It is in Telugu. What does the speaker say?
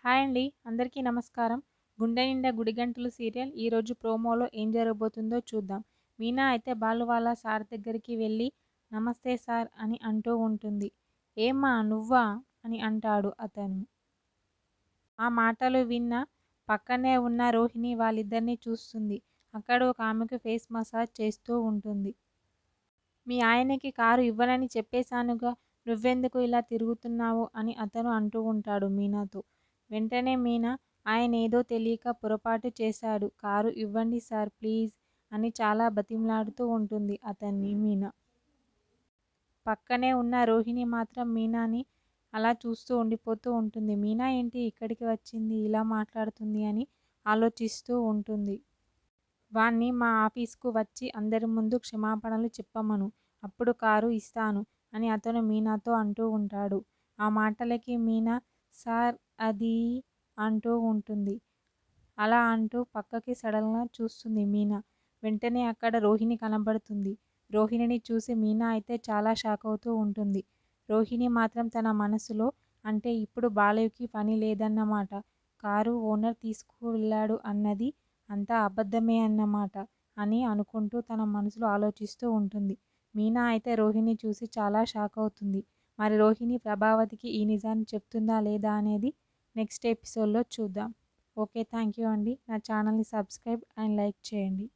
హాయ్ అండి. అందరికీ నమస్కారం. 'గుండె నిండా గుడిగంటలు' సీరియల్ ఈరోజు ప్రోమోలో ఏం జరగబోతుందో చూద్దాం. మీనా అయితే బాలు వాళ్ళ సార్ దగ్గరికి వెళ్ళి నమస్తే సార్ అని అంటూ ఉంటుంది. ఏమ్మా నువ్వా అని అంటాడు అతను. ఆ మాటలు విన్న పక్కనే ఉన్న రోహిణి వాళ్ళిద్దరినీ చూస్తుంది. అక్కడ ఒక ఆమెకు ఫేస్ మసాజ్ చేస్తూ ఉంటుంది. మీ ఆయనకి కారు ఇవ్వనని చెప్పేశానుగా, నువ్వెందుకు ఇలా తిరుగుతున్నావు అని అతను అంటూ ఉంటాడు మీనాతో. వెంటనే మీనా ఆయనేదో తెలియక పొరపాటు చేశాడు, కారు ఇవ్వండి సార్ ప్లీజ్ అని చాలా బతిమలాడుతూ ఉంటుంది అతన్ని మీనా. పక్కనే ఉన్న రోహిణి మాత్రం మీనాని అలా చూస్తూ ఉండిపోతూ ఉంటుంది. మీనా ఏంటి ఇక్కడికి వచ్చింది, ఇలా మాట్లాడుతుంది అని ఆలోచిస్తూ ఉంటుంది. వాణ్ణి మా ఆఫీసుకు వచ్చి అందరి ముందు క్షమాపణలు చెప్పమను, అప్పుడు కారు ఇస్తాను అని అతను మీనాతో అంటూ ఉంటాడు. ఆ మాటలకి మీనా సార్ అది అంటూ ఉంటుంది. అలా అంటూ పక్కకి సడన్గా చూస్తుంది మీనా. వెంటనే అక్కడ రోహిణి కనబడుతుంది. రోహిణిని చూసి మీనా అయితే చాలా షాక్ అవుతూ ఉంటుంది. రోహిణి మాత్రం తన మనసులో అంటే ఇప్పుడు బాలయ్యకి పని లేదన్నమాట, కారు ఓనర్ తీసుకువెళ్ళాడు అన్నది అంతా అబద్ధమే అన్నమాట అని అనుకుంటూ తన మనసులో ఆలోచిస్తూ ఉంటుంది. మీనా అయితే రోహిణిని చూసి చాలా షాక్ అవుతుంది. మరి రోహిణి ప్రభావతికి ఈ నిజాన్ని చెప్తుందా లేదా అనేది నెక్స్ట్ ఎపిసోడ్లో చూద్దాం. ఓకే, థ్యాంక్ యూ అండి. నా ఛానల్ని సబ్స్క్రైబ్ అండ్ లైక్ చేయండి.